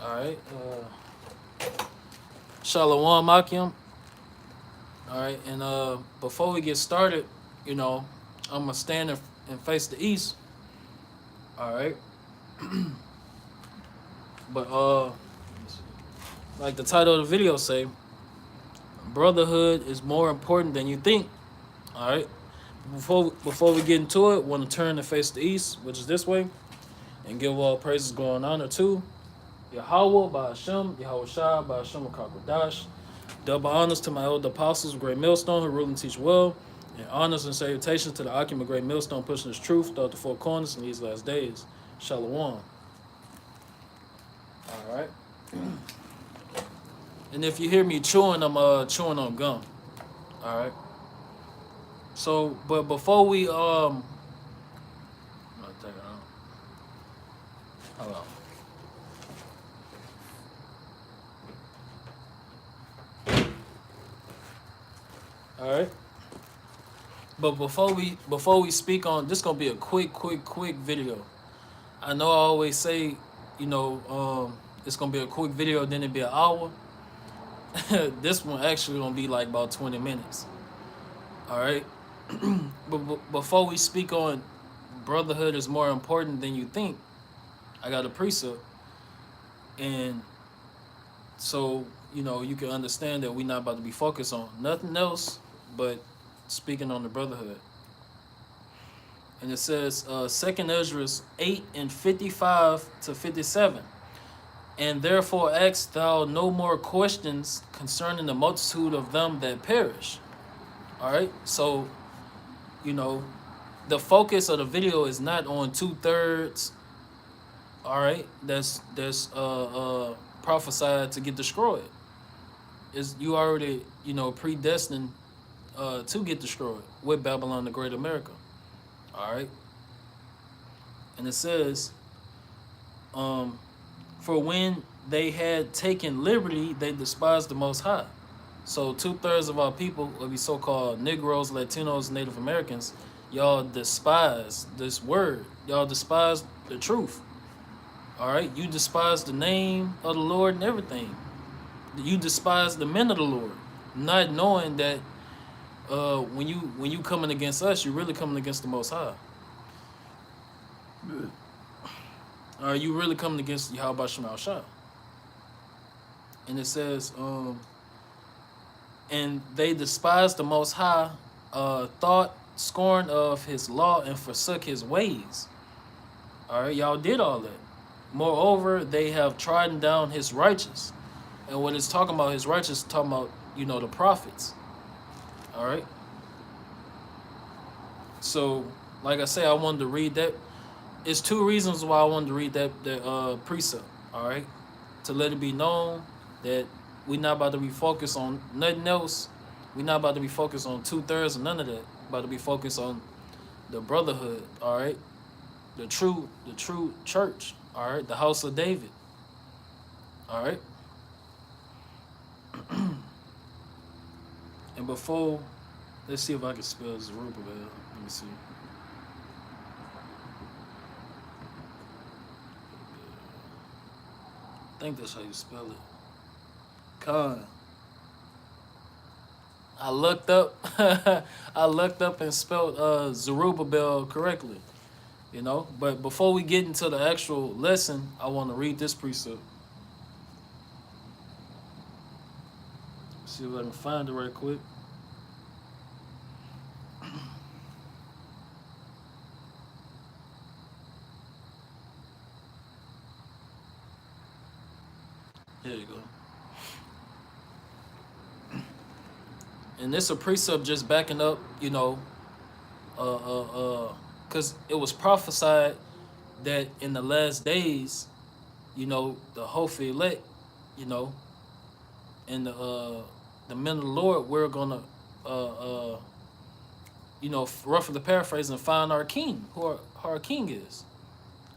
All right. Shalom Akim. All right. And before we get started, you know, I'm gonna stand and face the east. All right. But like the title of the video say, brotherhood is more important than you think. All right. Before we get into it, want to turn and face the east, which is this way, and give all praises going honor to Yahweh by Hashem, Yahweh Shai by Hashem Kakwadash. Double honors to my elder apostles, Great Millstone, who rule and teach well, and honors and salutations to the Akim of Great Millstone, pushing his truth throughout the four corners in these last days. Shalom. All right. And if you hear me chewing, I'm chewing on gum. All right. So, but before we hold on. All right. But before we speak on this, gonna be a quick video. I know I always say, you know, it's gonna be a quick video, then it'll be an hour. This one actually gonna be like about 20 minutes. All right. But before we speak on brotherhood is more important than you think, I got a precept, and so you know you can understand that we're not about to be focused on nothing else but speaking on the brotherhood. And it says, 2nd Ezra 8 and 55 to 57. And therefore ask thou no more questions concerning the multitude of them that perish. All right. So, you know, the focus of the video is not on 2/3. All right. That's prophesied to get destroyed. Is you already, you know, predestined to get destroyed with Babylon the Great America. All right. And it says, for when they had taken liberty, they despised the Most High. So 2/3 of our people will be so-called Negroes, Latinos, Native Americans. Y'all despise this word. Y'all despise the truth. All right. You despise the name of the Lord and everything. You despise the men of the Lord, not knowing that when you coming against us, you're really coming against the Most High. Are you really coming against Yahweh Shemal Shah? And it says, and they despised the Most High, thought scorn of his law, and forsook his ways. All right, y'all did all that. Moreover, they have trodden down his righteous. And when it's talking about his righteous, it's talking about, you know, the prophets. All right. So, like I say, I wanted to read that. It's two reasons why I wanted to read that precept. All right, to let it be known that we're not about to be focused on nothing else. We're not about to be focused on 2/3 or none of that. About to be focused on the brotherhood. All right, the true church. All right, the house of David. All right. And before, let's see if I can spell Zerubbabel. Let me see. I think that's how you spell it. Khan. I looked up. I looked up and spelled Zerubbabel correctly. You know, but before we get into the actual lesson, I want to read this precept. See if I can find it right quick. There you go. And this a precept just backing up, you know, because it was prophesied that in the last days, you know, the hopeful elect, you know, and the men of the Lord, we're gonna, you know, roughly paraphrasing, find our king, who our king is,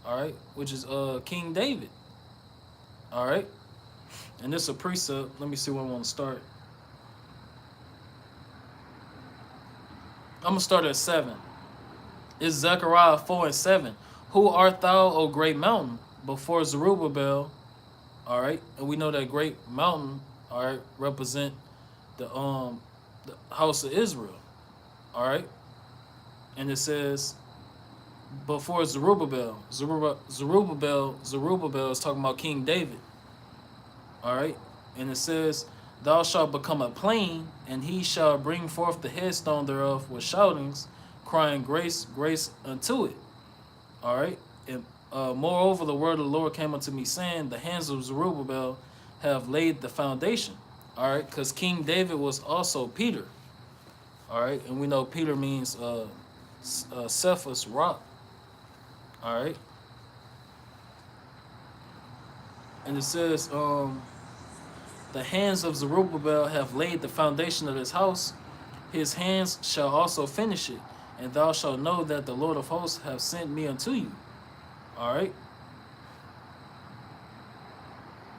all right, which is King David, all right. And this is a precept. Let me see where I want to start. I'm gonna start at 7. It's Zechariah 4 and 7. Who art thou, O great mountain? Before Zerubbabel, All right, and we know that great mountain, all right, represent the house of Israel. All right, and it says before Zerubbabel is talking about King David. All right, and it says, "Thou shalt become a plain, and he shall bring forth the headstone thereof with shoutings, crying grace, grace unto it." All right, and moreover, the word of the Lord came unto me, saying, "The hands of Zerubbabel have laid the foundation." All right, because King David was also Peter. All right, and we know Peter means Cephas, rock. All right, and it says, "The hands of Zerubbabel have laid the foundation of his house. His hands shall also finish it, and thou shalt know that the Lord of hosts have sent me unto you." All right,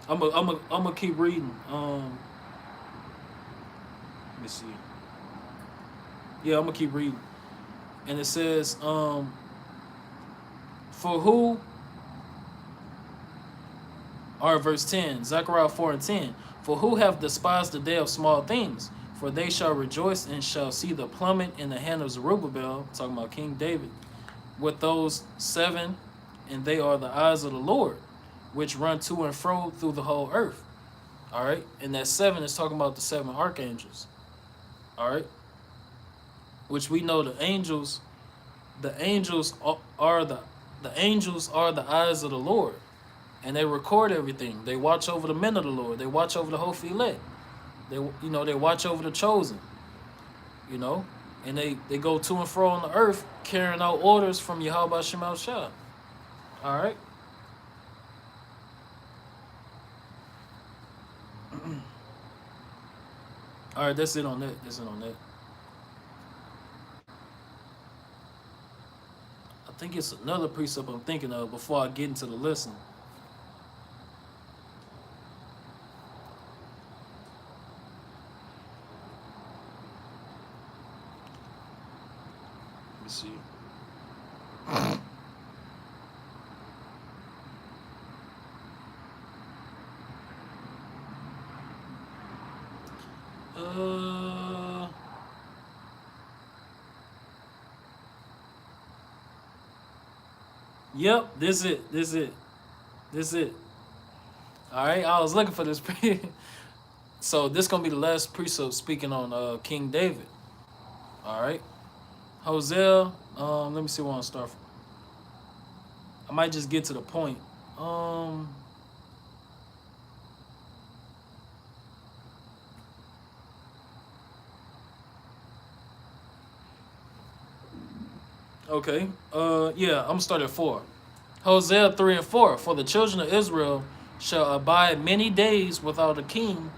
I'm gonna keep reading. Let me see. Yeah, I'm gonna keep reading, and it says, "For who," or verse 10, Zechariah 4:10, "For who have despised the day of small things? For they shall rejoice and shall see the plummet in the hand of Zerubbabel," talking about King David, "with those seven, and they are the eyes of the Lord, which run to and fro through the whole earth." All right, and that seven is talking about the seven archangels. All right, which we know the angels are the angels are the eyes of the Lord, and they record everything. They watch over the men of the Lord. They watch over the whole elect. They watch over the chosen. You know, and they go to and fro on the earth carrying out orders from Yahweh Shemal Shah. All right. All right, that's it on that. That's it on that. I think it's another precept I'm thinking of before I get into the lesson. Let me see. Uh, yep, this it. This it. This it. All right, I was looking for this. So this gonna be the last precept speaking on King David. All right, Hosea. Let me see where I start from. I might just get to the point. Um, okay. Yeah, I'm gonna start at 4. Hosea 3 and 4. "For the children of Israel shall abide many days without a king,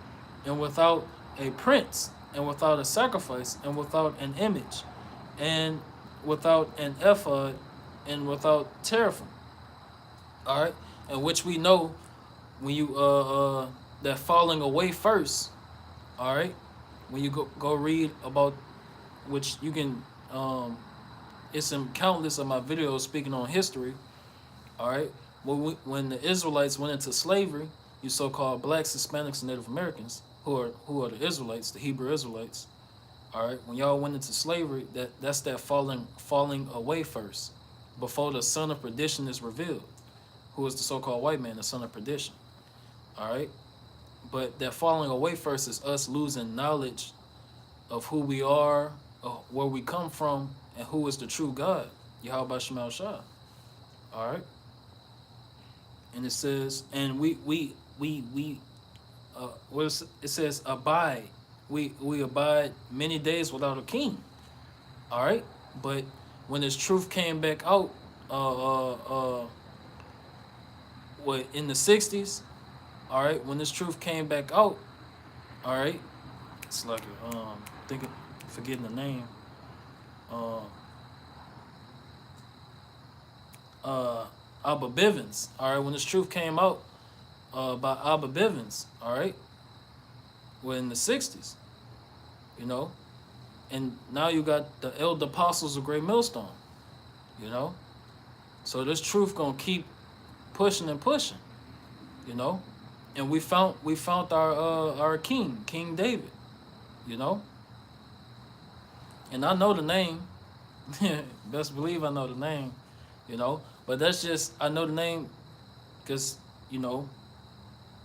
and without a prince, and without a sacrifice, and without an image, and without an ephod, and without teraphim." All right, and which we know when you that falling away first. All right, when you go read about, which you can it's in countless of my videos speaking on history. All right, when the Israelites went into slavery, you so-called blacks, Hispanics, and Native Americans, who are the Israelites, the Hebrew Israelites. All right, when y'all went into slavery, that's that falling away first, before the son of perdition is revealed, who is the so-called white man, the son of perdition. All right, but that falling away first is us losing knowledge of who we are, where we come from, and who is the true God, Yahweh Shemal Shah. All right, and it says, and we it says abide. We abide many days without a king. All right, but when this truth came back out, what, in the '60s? All right, when this truth came back out, all right, it's like thinking, forgetting the name. Uh, Abba Bivens. All right, when this truth came out by Abba Bivens. All right, well, in the '60s, you know, and now you got the elder apostles of Great Millstone, you know, so this truth gonna keep pushing and pushing, you know, and we found our king, King David, you know. And I know the name. Best believe I know the name, you know. But that's just I know the name because you know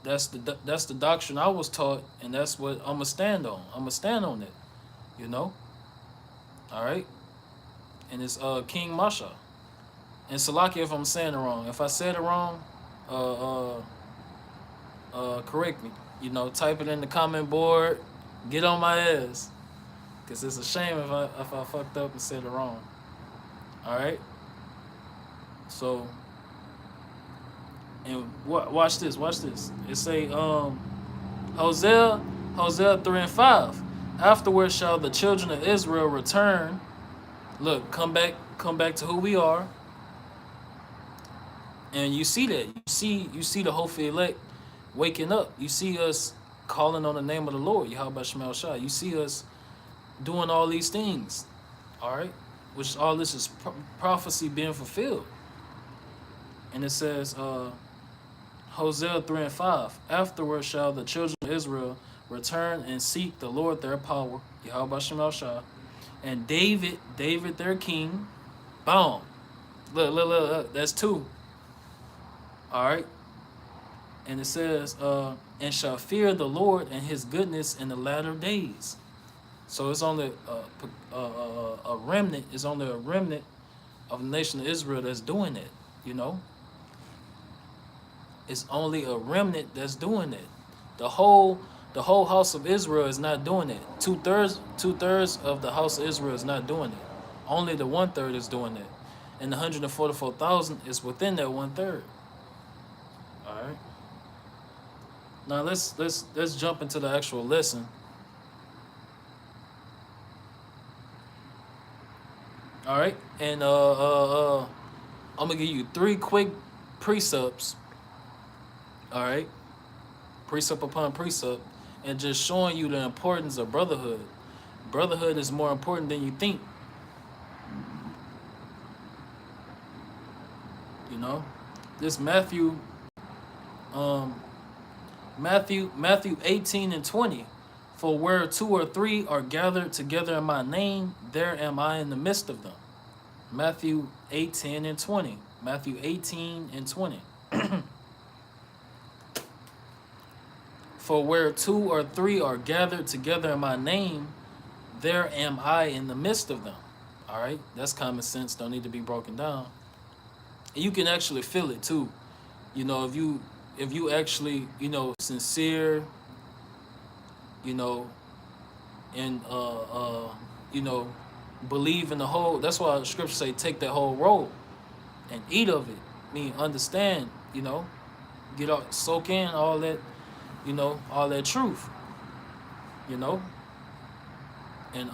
that's the doctrine I was taught, and that's what I'm gonna stand on. I'm gonna stand on it, you know. All right, and it's King Masha. And Salaki, if I'm saying it wrong, if I said it wrong, uh, correct me. You know, type it in the comment board. Get on my ass, cause it's a shame if I fucked up and said it wrong. All right. So, and watch this. Watch this. It say Hosea, Hosea 3:5. Afterwards shall the children of Israel return. Look, come back to who we are. And you see that. You see the hopeful elect waking up. You see us calling on the name of the Lord, Yahweh Shemel Shah. You see us doing all these things. All right? Which all this is prophecy being fulfilled. And it says, Hosea 3:5. Afterward shall the children of Israel return and seek the Lord their power, Yahweh Shemel Shah, and David their king. Boom. Look, that's two. All right. And it says, and shall fear the Lord and his goodness in the latter days. So it's only a remnant. It's only a remnant of the nation of Israel that's doing it. You know, it's only a remnant that's doing it. The whole house of Israel is not doing it. Two thirds of the house of Israel is not doing it. Only the 1/3 is doing it, and the 144,000 is within that 1/3. All right. Now let's jump into the actual lesson. All right, and I'm gonna give you 3 quick precepts. All right, precept upon precept, and just showing you the importance of brotherhood. Brotherhood is more important than you think. You know, this um, Matthew 18:20. For where 2 or 3 are gathered together in my name, there am I in the midst of them. Matthew 18:20. Matthew 18:20. For where 2 or 3 are gathered together in my name, there am I in the midst of them. All right, that's common sense. Don't need to be broken down. And you can actually feel it too. You know, if you actually sincere, you know, and you know, believe in the whole. That's why the scriptures say take that whole roll and eat of it. I mean, understand. You know, get all soak in all that. All that truth. You know, and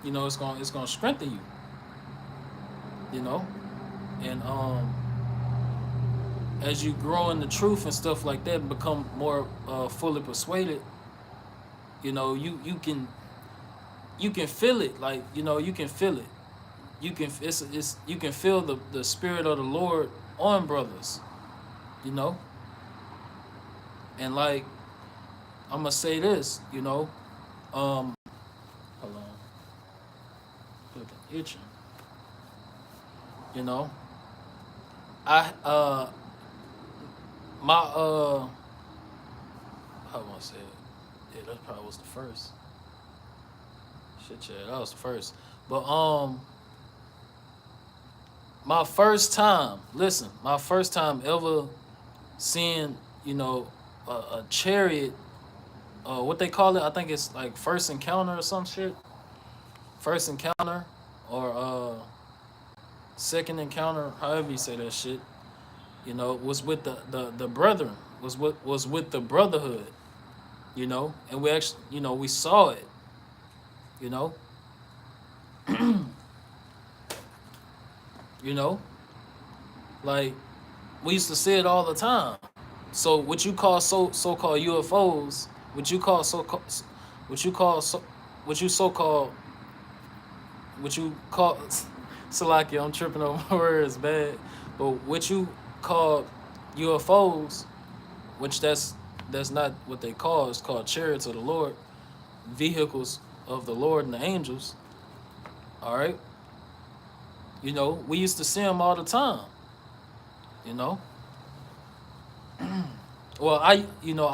it's gonna strengthen you. You know, and as you grow in the truth and stuff like that, and become more fully persuaded. You can feel it. Like you can feel it. You can feel the spirit of the Lord on brothers. You know, and like I'm gonna say this. Hold on, fucking itching. You know, I my how do I say it? Yeah, that probably was the first. Shit, yeah, that was the first. But my first time, listen, my first time ever seeing, a chariot, what they call it, I think it's like first encounter or some shit. First encounter or second encounter, however you say that shit. Was with the brethren, was with the brotherhood, and we actually, we saw it, you know, you know, like we used to see it all the time. So what you call so-called UFOs, what you call so what you call so what you so called what you call Salakia, I'm tripping over my words bad, but what you call UFOs, which that's not what they call. It's called chariots of the Lord, vehicles of the Lord and the angels. All right, we used to see them all the time. You know, well, I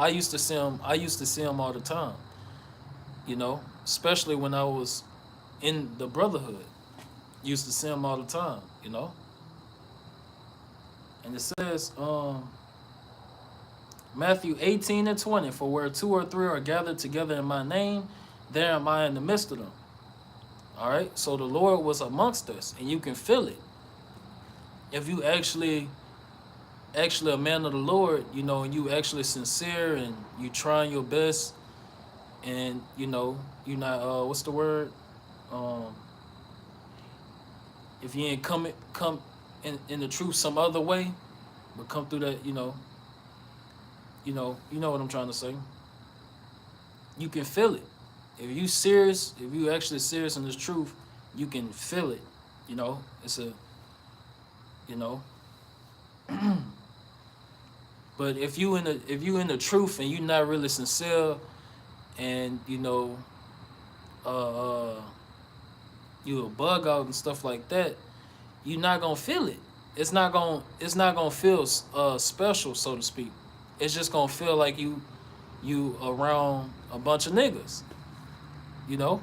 used to see them. I used to see them all the time. Especially when I was in the Brotherhood. Used to see them all the time. And it says, Matthew 18:20, for where two or three are gathered together in my name, there am I in the midst of them. All right. So the Lord was amongst us, and you can feel it. If you actually a man of the Lord, and you actually sincere and you trying your best, and you're not what's the word? Um, if you ain't come in the truth some other way, but come through that, you know what I'm trying to say. You can feel it. If you serious, if you actually serious in this truth, you can feel it. It's a, you know. But if you in the truth and you're not really sincere, and uh, you a bug out and stuff like that, you're not gonna feel it. It's not gonna feel special, so to speak. It's just gonna feel like you around a bunch of niggas. You know,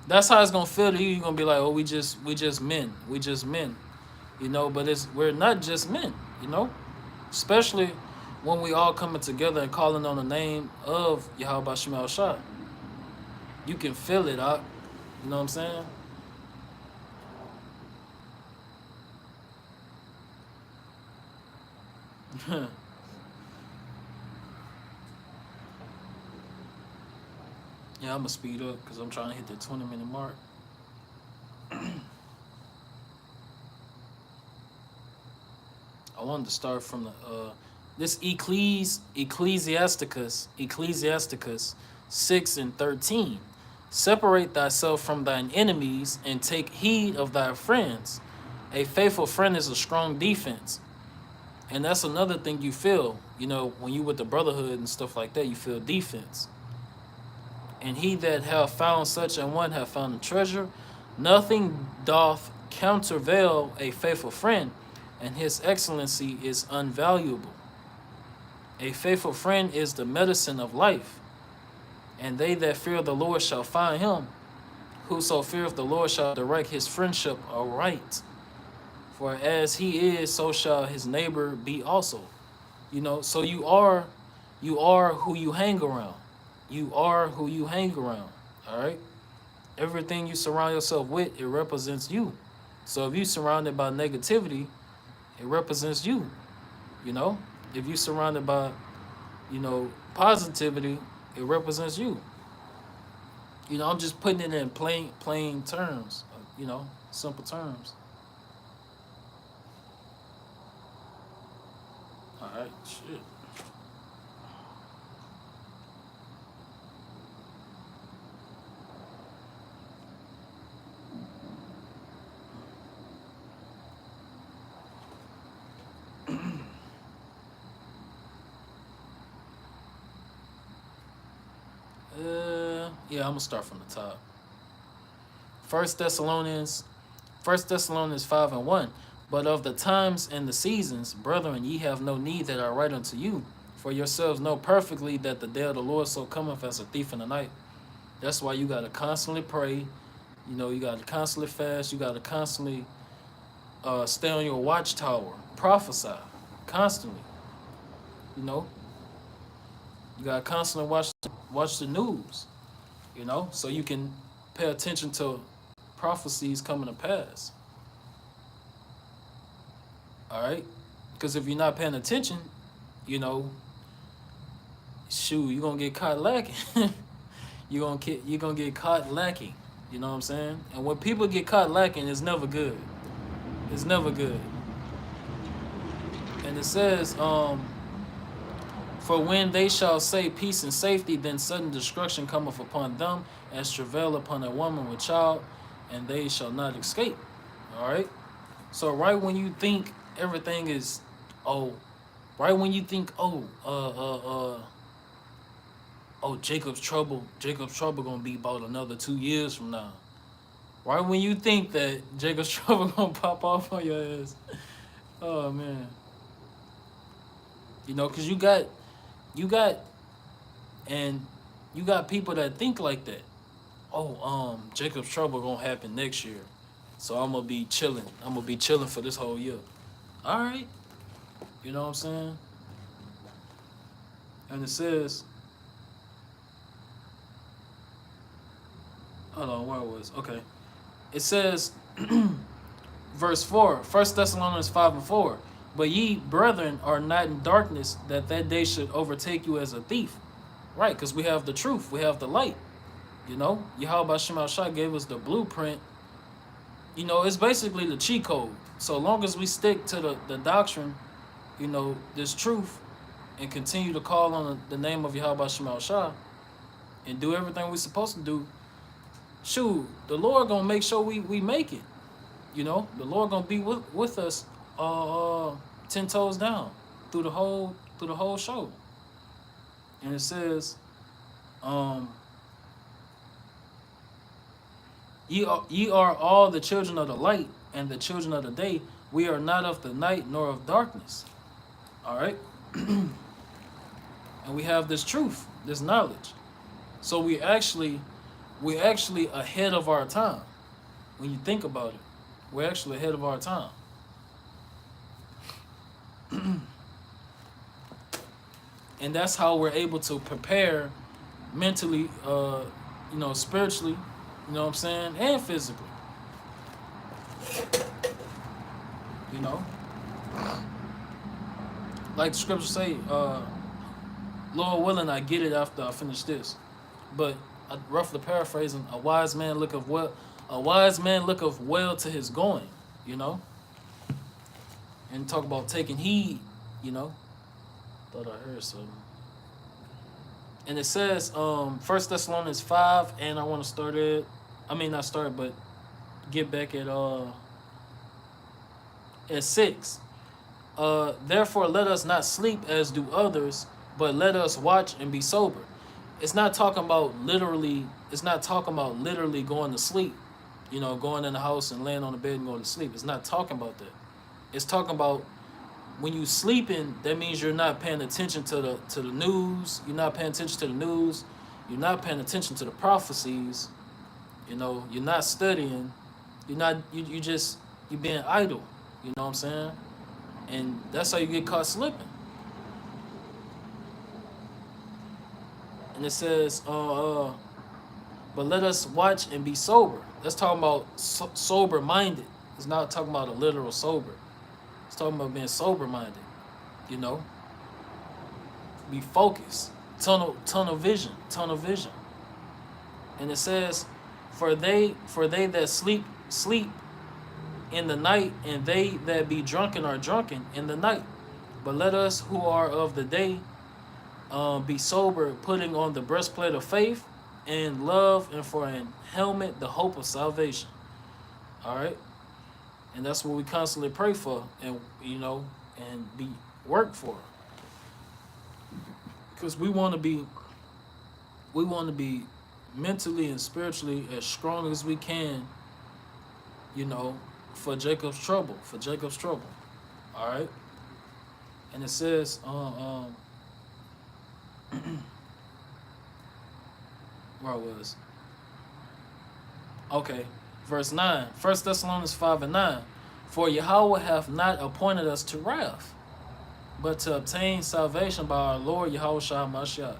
that's how it's gonna feel to you. You're gonna be like, oh, we just men, we just men. But we're not just men. Especially when we all coming together and calling on the name of Yahweh Shemal Shah. You can feel it out. You know what I'm saying? Yeah, I'm gonna speed up because I'm trying to hit the 20-minute mark. I wanted to start from the this Ecclesiasticus 6:13. Separate thyself from thine enemies and take heed of thy friends. A faithful friend is a strong defense. And that's another thing you feel, when you with the brotherhood and stuff like that, you feel defense. And he that hath found such an one hath found a treasure. Nothing doth countervail a faithful friend, and his excellency is unvaluable. A faithful friend is the medicine of life, and they that fear the Lord shall find him. Whoso feareth the Lord shall direct his friendship aright. For as he is, so shall his neighbor be also. So you are who you hang around. You are who you hang around. All right. Everything you surround yourself with, it represents you. So if you're surrounded by negativity, it represents you. You know, if you're surrounded by, positivity, it represents you. I'm just putting it in plain terms. Simple terms. All right, shit. Yeah, I'm gonna start from the top. First Thessalonians, First Thessalonians 5:1. But of the times and the seasons, brethren, ye have no need that I write unto you. For yourselves know perfectly that the day of the Lord so cometh as a thief in the night. That's why you gotta constantly pray. You gotta constantly fast. You gotta constantly stay on your watchtower, prophesy constantly. You know, you gotta constantly watch the news. So you can pay attention to prophecies coming to pass. All right, because if you're not paying attention, you know, shoot, you're gonna get caught lacking. you're gonna get caught lacking. You know what I'm saying? And when people get caught lacking, it's never good. It's never good. And it says, for when they shall say peace and safety, then sudden destruction cometh upon them, as travail upon a woman with child, and they shall not escape. All right. So right when you think everything is, oh, Right when you think, Jacob's trouble gonna be about another 2 years from now. Right when you think that Jacob's trouble gonna pop off on your ass. Oh man. Cause you got and you got people that think like that. Jacob's trouble gonna happen next year. So I'm gonna be chilling. I'm gonna be chilling for this whole year. Alright. You know what I'm saying? And it says, hold on, where it was? Okay. It says, verse 4, 1 Thessalonians 5:4. But ye, brethren, are not in darkness, that day should overtake you as a thief. Right, because we have the truth. We have the light. Yahweh Shema Shai gave us the blueprint. It's basically the cheat code. So long as we stick to the doctrine, this truth, and continue to call on the name of Yahweh Shema Shai, and do everything we're supposed to do, shoot, the Lord gonna make sure we make it. The Lord gonna be with us 10 toes down through the whole show. And it says, ye are all the children of the light and the children of the day. We are not of the night nor of darkness. All right. And we have this truth, this knowledge. So we actually ahead of our time. When you think about it, we're actually ahead of our time. And that's how we're able to prepare mentally, spiritually, you know what I'm saying, and physically. Like the scriptures say, Lord willing, I get it after I finish this. But roughly paraphrasing, a wise man looketh well to his going, and talk about taking heed, Thought I heard something. And it says, 1 Thessalonians 5, and I want to start it. I mean, not start, but get back at 6. Therefore, let us not sleep as do others, but let us watch and be sober. It's not talking about literally. It's not talking about literally going to sleep. Going in the house and laying on the bed and going to sleep. It's not talking about that. It's talking about when you sleeping. That means you're not paying attention to the news. You're not paying attention to the news. You're not paying attention to the prophecies. You're not studying. You're being idle. You know what I'm saying? And that's how you get caught slipping. And it says, but let us watch and be sober. That's talking about sober-minded. It's not talking about a literal sober. It's talking about being sober-minded. Be focused. Tunnel vision. And it says, for they that sleep in the night, and they that be drunken are drunken in the night. But let us who are of the day be sober, putting on the breastplate of faith and love, and for an helmet the hope of salvation. All right, and that's what we constantly pray for, and and be work for, because we want to be mentally and spiritually as strong as we can. For Jacob's trouble. All right, and it says, where I was. Okay, verse 9. 1 Thessalonians 5:9. For Yahweh hath not appointed us to wrath, but to obtain salvation by our Lord Yahweh Shai Mashiach.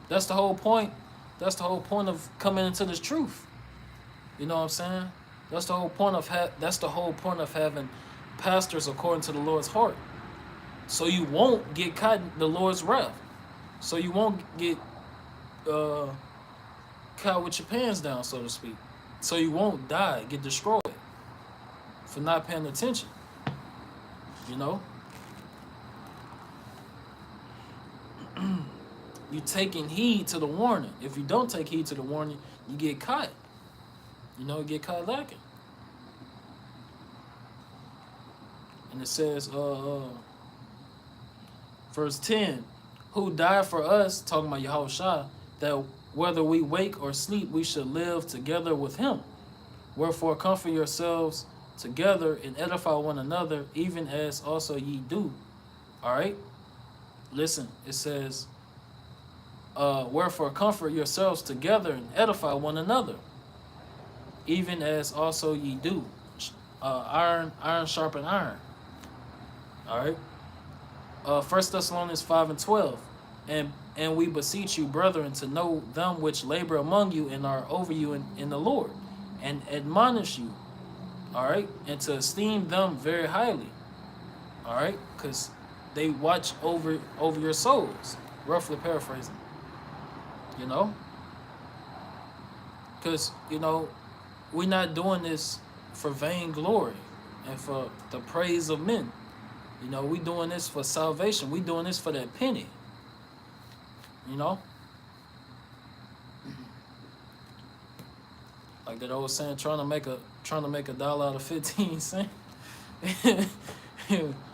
That's the whole point. That's the whole point of coming into this truth. You know what I'm saying? That's the whole point of having pastors according to the Lord's heart. So you won't get caught in the Lord's wrath. So you won't get caught with your pants down, so to speak. So you won't die, get destroyed for not paying attention. You taking heed to the warning. If you don't take heed to the warning, you get caught. You get caught lacking. And it says, Verse 10, who died for us, talking about Yahushua, that whether we wake or sleep, we should live together with him. Wherefore comfort yourselves together and edify one another, even as also ye do. All right? Listen, it says, wherefore comfort yourselves together and edify one another, even as also ye do. Iron sharpen iron. All right? 1 Thessalonians 5:12. And we beseech you, brethren, to know them which labor among you and are over you in the Lord, and admonish you, all right, and to esteem them very highly, all right, because they watch over your souls, roughly paraphrasing, you know, because, we're not doing this for vain glory and for the praise of men. We doing this for salvation. We doing this for that penny. Like that old saying, trying to make a dollar out of 15 cents.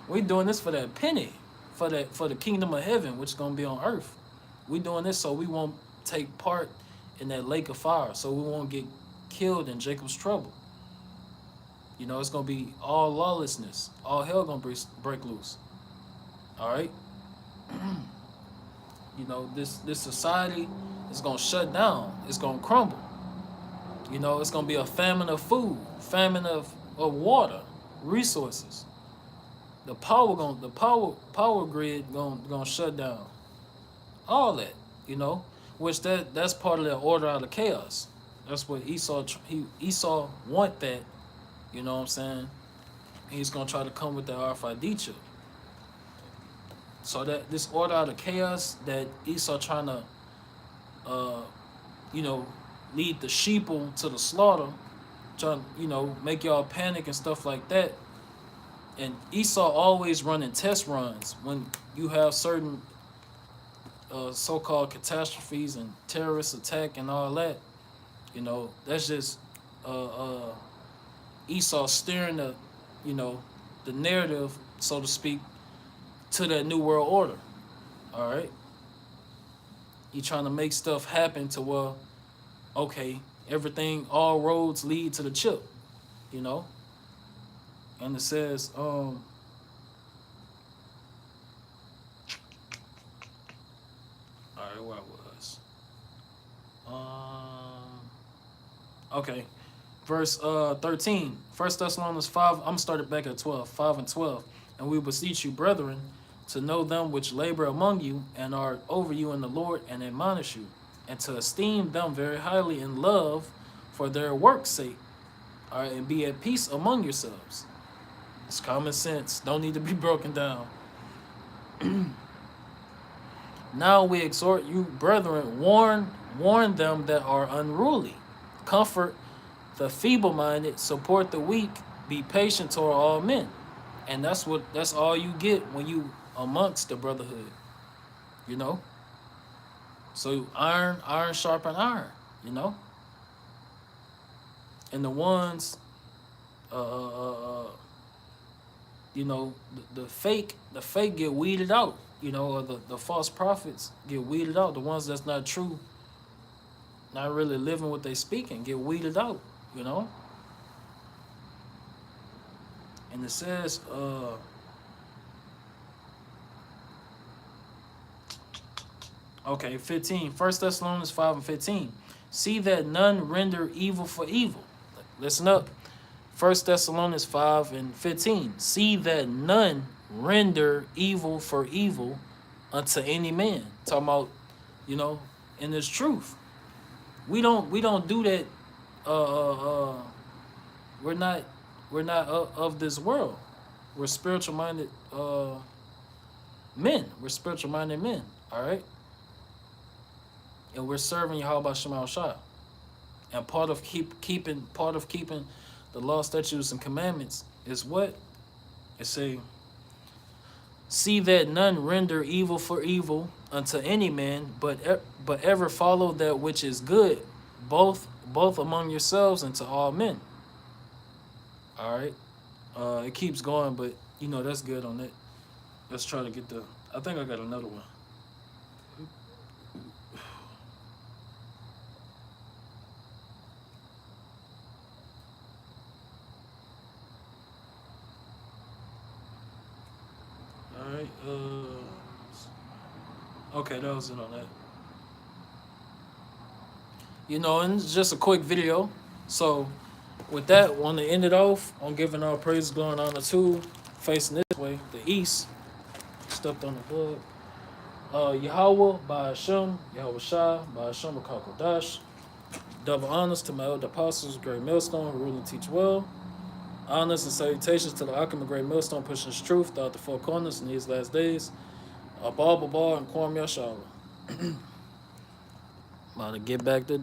We doing this for that penny, for the kingdom of heaven, which is gonna be on earth. We doing this so we won't take part in that lake of fire, so we won't get killed in Jacob's trouble. It's gonna be all lawlessness, all hell gonna break loose. All right. This society is gonna shut down. It's gonna crumble. It's gonna be a famine of food, famine of water, resources. The power grid gonna shut down. All that, which that's part of the order out of chaos. That's what Esau want that. You know what I'm saying? He's gonna try to come with the RFID chip. So that this order out of chaos that Esau trying to, lead the sheeple to the slaughter, trying to, make y'all panic and stuff like that. And Esau always running test runs when you have certain so-called catastrophes and terrorist attack and all that. That's just Esau steering the narrative, so to speak, to that new world order. All right. He trying to make stuff happen to where, okay, everything, all roads lead to the chip, And it says, all right, where I was. Okay. Verse 13. 1 Thessalonians 5. I'm started back at 12. 5 and 12. And we beseech you, brethren, to know them which labor among you and are over you in the Lord, and admonish you, and to esteem them very highly in love for their work's sake. All right, and be at peace among yourselves. It's common sense. Don't need to be broken down. Now we exhort you, brethren, warn them that are unruly. Comfort the feeble-minded, support the weak, be patient toward all men. And that's all you get when you amongst the brotherhood. So iron sharpen iron, And the ones the fake get weeded out, or the false prophets get weeded out. The ones that's not true, not really living what they speaking, get weeded out, And it says, okay, 15. 1 Thessalonians 5 and 15. See that none render evil for evil. Listen up. 1 Thessalonians 5 and 15. See that none render evil for evil unto any man. Talking about, in this truth. We don't do that. We're not of this world. We're spiritual minded men. We're spiritual minded men. All right. And we're serving Yahweh Shema Shah. And part of keeping the law, statutes, and commandments is what? It say, see that none render evil for evil unto any man, but ever follow that which is good, both among yourselves and to all men. All right. It keeps going, but that's good on it. Let's try to get the I think I got another one. All right. Okay, that was it on that. And it's just a quick video. So, with that, want to end it off on giving all praise, glory, and honor to facing this way, the east. Stepped on the blood. Yahweh by Hashem, Yahweh Shai by Hashem Rakakodash. Double honors to my elder apostles, Great Millstone, who rule and teach well. Honors and salutations to the Akim of Great Millstone, pushing his truth throughout the four corners in these last days. Abba, and Kwam Yashala. About to get back to